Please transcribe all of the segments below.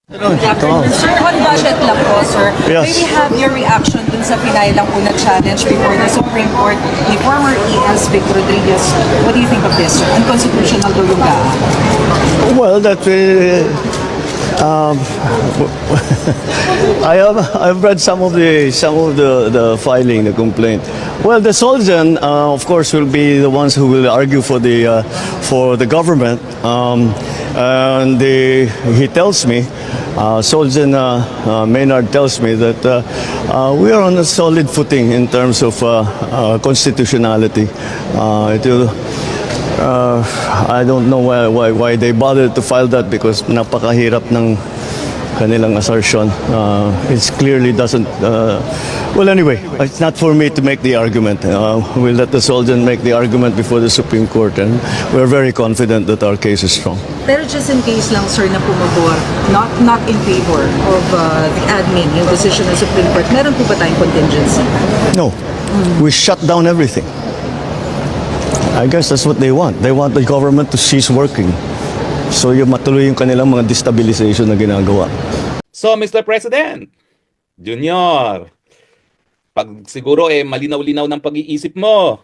Sir, on budget lang po, sir. Yes. Maybe have your reaction dun sa pinay lang po na challenge before the Supreme Court ni former ES Vic Rodriguez. What do you think of this, sir? Unconstitutional daw yung GAA. Well, that I've read some of the filing, the complaint. Well, the Solzhen, of course, will be the ones who will argue for the government. He tells me, Solzhen Maynard tells me that we are on a solid footing in terms of constitutionality. I don't know why they bothered to file that, because napakahirap ng kanilang assertion. It clearly doesn't. Well, anyway, it's not for me to make the argument. We'll let the Soldier make the argument before the Supreme Court, and we're very confident that our case is strong. Pero just in case lang, sir, na pumabor, not in favor of the admin, yung decision ng Supreme Court, meron po ba tayong contingency? No, we shut down everything. I guess that's what they want. They want the government to cease working. So yung matuloy yung kanilang mga destabilization na ginagawa. So, Mr. President, Junior, pag siguro malinaw-linaw ng pag-iisip mo,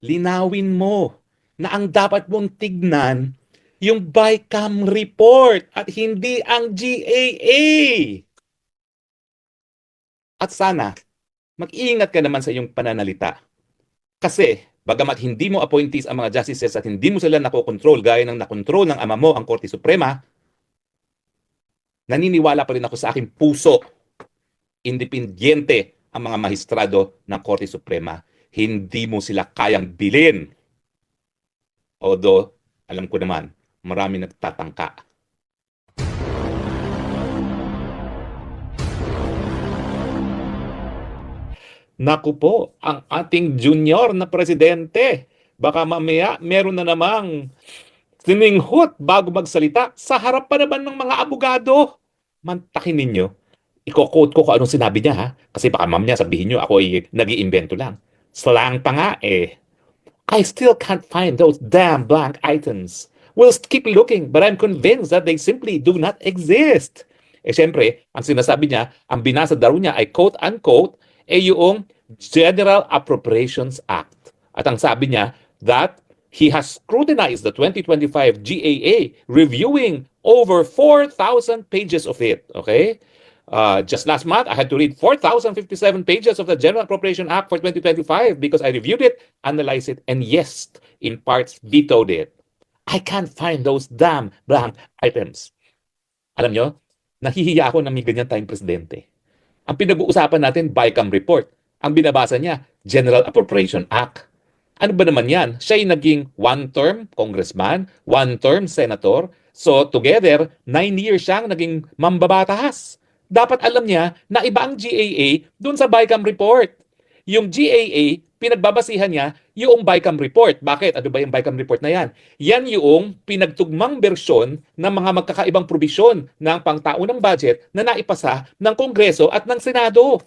linawin mo na ang dapat mong tignan yung BICAM report at hindi ang GAA. At sana, mag-iingat ka naman sa iyong pananalita. Kasi, bagamat hindi mo appointees ang mga justices at hindi mo sila nakokontrol gaya ng nakontrol ng ama mo ang Korte Suprema, naniniwala pa rin ako sa aking puso, independyente ang mga mahistrado ng Korte Suprema. Hindi mo sila kayang bilin. Although, alam ko naman, marami nagtatangka. Naku po, ang ating junior na presidente. Baka mamaya meron na namang sininghot bago magsalita sa harap pa naman ng mga abogado. Mantakin ninyo. Iko-quote ko kung anong sinabi niya, ha? Kasi baka mamaya sabihin nyo ako ay nag-iimbento lang. Slang pa nga eh. I still can't find those damn blank items. We'll keep looking, but I'm convinced that they simply do not exist. Siyempre, ang sinasabi niya, ang binasa daw niya ay quote-unquote, yung General Appropriations Act. At ang sabi niya that he has scrutinized the 2025 GAA, reviewing over 4,000 pages of it. Okay? Just last month, I had to read 4,057 pages of the General Appropriation Act for 2025 because I reviewed it, analyzed it, and yes, in parts, vetoed it. I can't find those damn blank items. Alam nyo, nahihiya ako na may ganyan tayong presidente. Ang pinag-uusapan natin, BICAM report. Ang binabasa niya, General Appropriation Act. Ano ba naman yan? Siya ay naging one-term congressman, one-term senator. So together, 9 years siyang naging mambabatas. Dapat alam niya na iba ang GAA dun sa BICAM report. Yung GAA, pinagbabasihan niya yung BICAM report. Bakit? Ano ba yung BICAM report na yan? Yan yung pinagtugmang bersyon ng mga magkakaibang probisyon ng pangtaunang budget na naipasa ng Kongreso at ng Senado.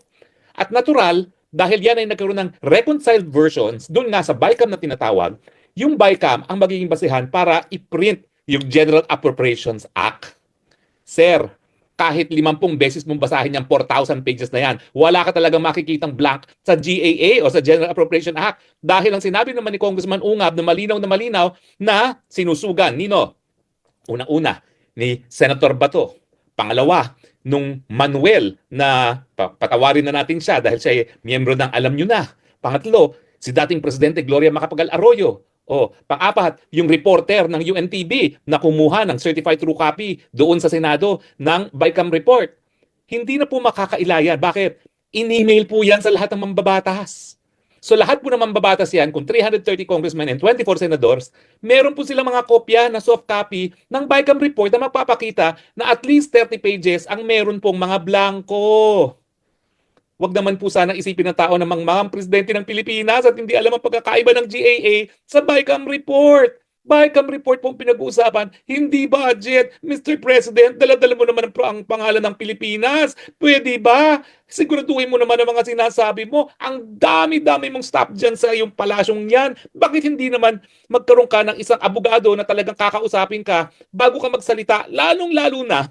At natural, dahil yan ay nagkaroon ng reconciled versions, doon nga sa BICAM na tinatawag, yung BICAM ang magiging basihan para i-print yung General Appropriations Act. Sir, kahit 50 beses mong basahin yung 4,000 pages na yan, wala ka talagang makikitang blank sa GAA o sa General Appropriation Act. Dahil ang sinabi naman ni Congressman Ungab na malinaw na sinusugan, nino? Unang-una, ni Senator Bato. Pangalawa, nung Manuel na patawarin na natin siya dahil siya ay miyembro ng Alam Nyo Na. Pangatlo, si dating Presidente Gloria Macapagal Arroyo. O, pang-apat, yung reporter ng UNTV na kumuha ng certified true copy doon sa Senado ng BICAM report. Hindi na po makakailayan. Bakit? In-email po yan sa lahat ng mambabatas. So lahat po ng mambabatas yan, kung 330 congressmen and 24 senators, meron po silang mga kopya na soft copy ng BICAM report na magpapakita na at least 30 pages ang meron pong mga blanco. Wag naman po sana isipin ng tao na mga presidente ng Pilipinas at hindi alam ang pagkakaiba ng GAA sa BICAM report. BICAM report pong pinag-uusapan, hindi budget. Mr. President, dala-dala mo naman ang pangalan ng Pilipinas. Pwede ba? Siguraduhin mo naman ang mga sinasabi mo. Ang dami-dami mong staff dyan sa iyong palasyong yan. Bakit hindi naman magkaroon ka ng isang abogado na talagang kakausapin ka bago ka magsalita? Lalong-lalo na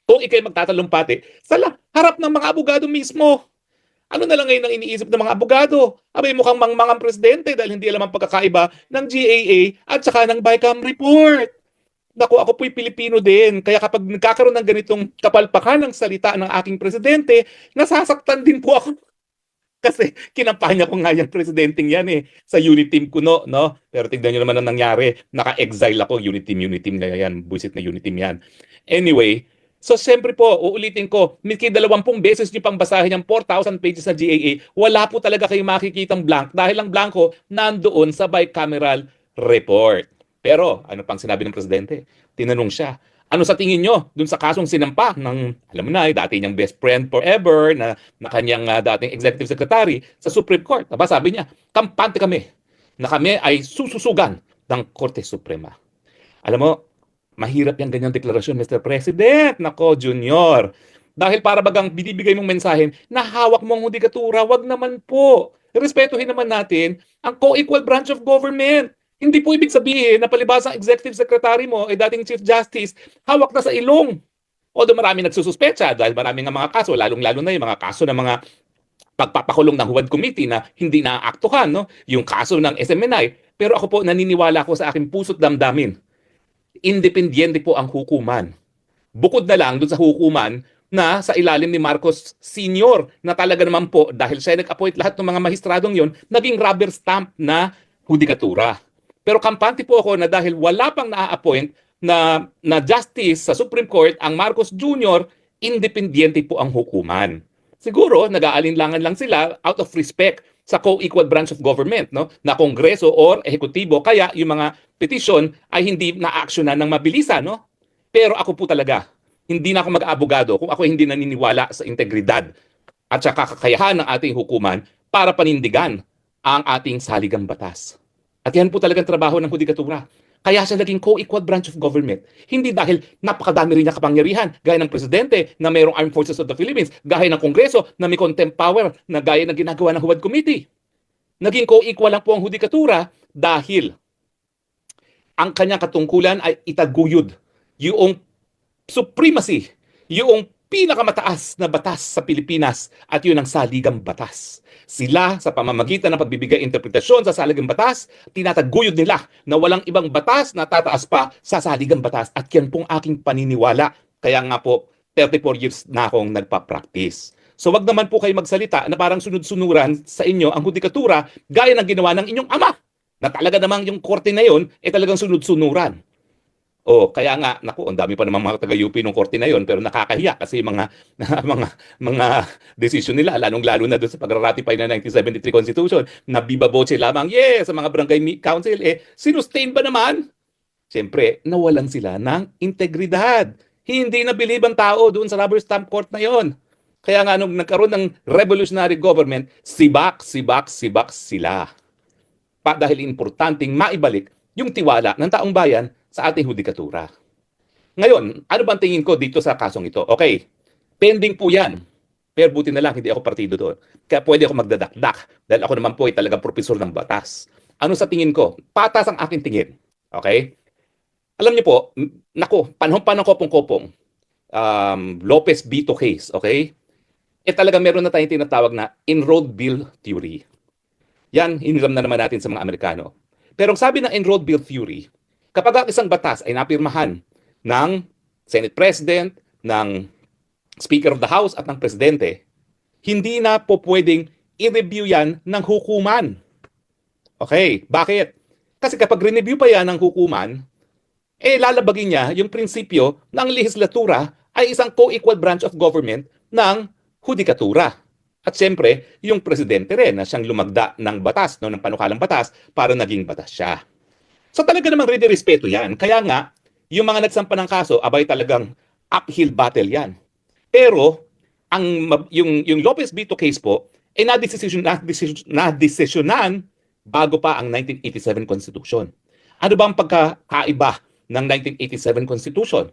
kung ikay magtatalumpati sa harap ng mga abogado mismo. Ano na lang ngayon ang iniisip ng mga abogado? Abay mukhang mangmangang presidente dahil hindi alam ang pagkakaiba ng GAA at saka ng BICAM report. Naku, ako po'y Pilipino din. Kaya kapag nagkakaroon ng ganitong kapalpakan ng salita ng aking presidente, nasasaktan din po ako. Kasi kinampanya ko nga yung presidenteng yan sa unit team ko no? Pero tignan nyo naman ang nangyari. Naka-exile ako, unit team na yan. Buisit na unit team yan. Anyway, so siyempre po, uulitin ko, miki 20 beses nyo pang basahin yung 4,000 pages sa GAA, wala po talaga kayong makikitang blank dahil ang blanco nandoon sa bicameral report. Pero ano pang sinabi ng presidente? Tinanong siya, ano sa tingin nyo dun sa kasong sinampa ng, alam mo na, dati niyang best friend forever na kanyang dating executive secretary sa Supreme Court. Diba, sabi niya, kampante kami na kami ay sususugan ng Korte Suprema. Alam mo, mahirap yung ganyang deklarasyon, Mr. President. Nako, Junior. Dahil para bagang binibigay mong mensahe na hawak mo ang hudikatura, wag naman po. Respetuhin naman natin ang co-equal branch of government. Hindi po ibig sabihin na palibhas ang executive secretary mo ay dating Chief Justice, hawak na sa ilong. Although marami nagsususpecha dahil marami ng mga kaso, lalong-lalo na yung mga kaso ng mga pagpapakulong ng Huwad Committee na hindi naaaktuhan, no? Yung kaso ng SMNI. Pero ako po, naniniwala ko sa aking puso't damdamin. Independyente po ang hukuman. Bukod na lang dun sa hukuman na sa ilalim ni Marcos Sr. na talaga naman po, dahil siya nag-appoint lahat ng mga mahistradong yon, naging rubber stamp na hudikatura. Pero kampante po ako na dahil wala pang na-appoint na justice sa Supreme Court ang Marcos Jr., independyente po ang hukuman. Siguro, nag-aalinlangan lang sila out of respect sa co-equal branch of government, no? Na kongreso or ehekutibo, kaya yung mga petition ay hindi na-actionan ng mabilisan, no? Pero ako po talaga, hindi na ako mag-abogado kung ako hindi naniniwala sa integridad at sa kakayahan ng ating hukuman para panindigan ang ating saligang batas. At yan po talagang trabaho ng hudikatura. Kaya siya naging co-equal branch of government. Hindi dahil napakadami rin niya kapangyarihan, gaya ng presidente na mayroong Armed Forces of the Philippines, gaya ng Kongreso na may contempt power na gaya ng ginagawa ng Huwad Committee. Naging co-equal lang po ang hudikatura dahil ang kanyang katungkulan ay itaguyod yung supremacy, yung pinakamataas na batas sa Pilipinas at yun ang saligang batas. Sila, sa pamamagitan ng pagbibigay interpretasyon sa saligang batas, tinataguyod nila na walang ibang batas na tataas pa sa saligang batas. At yan pong aking paniniwala. Kaya nga po, 34 years na akong nagpa-practice. So wag naman po kayo magsalita na parang sunod-sunuran sa inyo ang hudikatura gaya ng ginawa ng inyong ama. Na talaga namang yung korte na yon talagang sunod-sunuran. Kaya nga, naku, ang dami pa namang mga taga-UP ng korte na yon, pero nakakahiya kasi mga decision nila, lalong-lalo na doon sa pag-ratify na 1973 Constitution, na viva voce lamang, sa mga barangay council, sinustain ba naman? Siyempre, nawalan sila ng integridad. Hindi na believe ang tao doon sa rubber stamp court na yon. Kaya nga, nung nagkaroon ng revolutionary government, sibak sila. Dahil importanteng maibalik yung tiwala ng taong bayan sa ating hudikatura. Ngayon, ano bang tingin ko dito sa kasong ito? Okay, pending po yan. Pero buti na lang, hindi ako partido doon. Kaya pwede ako magdadakdak dahil ako naman po ay talagang propesor ng batas. Ano sa tingin ko? Patas ang aking tingin. Okay? Alam niyo po, naku, panahon kopong-kopong, Lopez Bito case, okay? Talagang meron na tayong tinatawag na enrolled bill theory. Yan, hiniram na naman natin sa mga Amerikano. Pero ang sabi ng enrolled bill theory, kapag ang isang batas ay napirmahan ng Senate President, ng Speaker of the House at ng Presidente, hindi na po pwedeng i-review yan ng hukuman. Okay, bakit? Kasi kapag re-review pa yan ng hukuman, lalabagin niya yung prinsipyo ng lehislatura ay isang co-equal branch of government ng hudikatura. At siyempre, yung Presidente rin na siyang lumagda ng batas, no, ng panukalang batas para naging batas siya. So talaga namang respeto yan. Kaya nga, yung mga nagsampa ng kaso, abay talagang uphill battle yan. Pero, yung Lopez Bito case po, na-desisyonan bago pa ang 1987 Constitution. Ano ba ang pagkakaiba ng 1987 Constitution?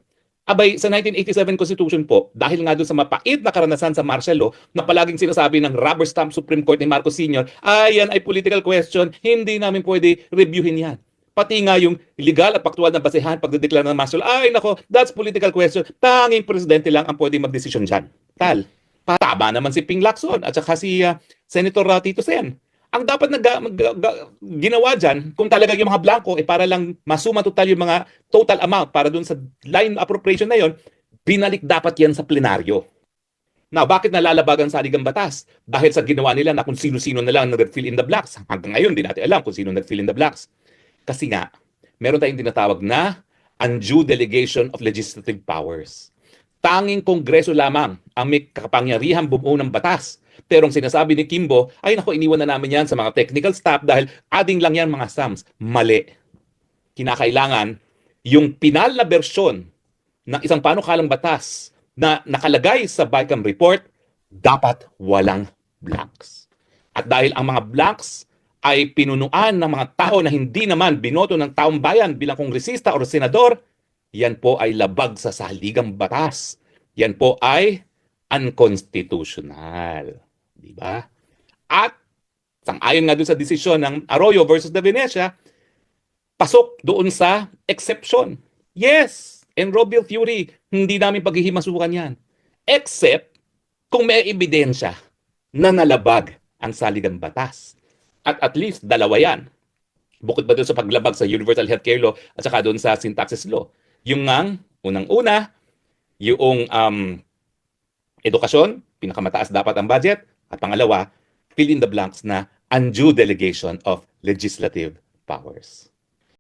Abay, sa 1987 Constitution po, dahil nga doon sa mapait na karanasan sa martial law, na palaging sinasabi ng rubber stamp Supreme Court ni Marcos Sr., yan ay political question, hindi namin pwede reviewin yan. Pati nga yung legal at faktual na basehan pagdedeklara ng martial law, ay nako, that's political question. Tanging presidente lang ang pwede magdesisyon dyan. Tal, pataba naman si Ping Lacson at saka si Senator Tito Sen. Ang dapat na ginawa dyan, kung talaga yung mga blanco, para lang masuma total yung mga total amount para dun sa line appropriation na yon, binalik dapat yan sa plenaryo. Now, bakit nalalabagan sa saligang batas? Dahil sa ginawa nila na kung sino-sino na lang nag-fill in the blanks. Hanggang ngayon, di natin alam kung sino nag-fill in the blanks. Kasi nga, meron tayong tinatawag na undue delegation of legislative powers. Tanging kongreso lamang ang may kapangyarihang bumuo ng batas. Pero ang sinasabi ni Kimbo, ay nako, iniwan na namin yan sa mga technical staff dahil adding lang yan mga sums. Mali. Kinakailangan yung pinal na bersyon ng isang panukalang batas na nakalagay sa BICAM report, dapat walang blanks. At dahil ang mga blanks ay pinunuan ng mga tao na hindi naman binoto ng taong bayan bilang kongresista o senador, yan po ay labag sa saligang batas. Yan po ay unconstitutional. Di ba? At sang-ayon nga doon sa desisyon ng Arroyo versus De Venecia, pasok doon sa exception. Yes, and Robil Fury, hindi namin paghihimasukan yan. Except kung may ebidensya na nalabag ang saligang batas. At least dalawa yan. Bukod ba doon sa paglabag sa Universal Healthcare Law at saka doon sa Syntaxis Law. Yung ngang, unang-una, yung edukasyon, pinakamataas dapat ang budget. At pangalawa, fill in the blanks na undue delegation of legislative powers.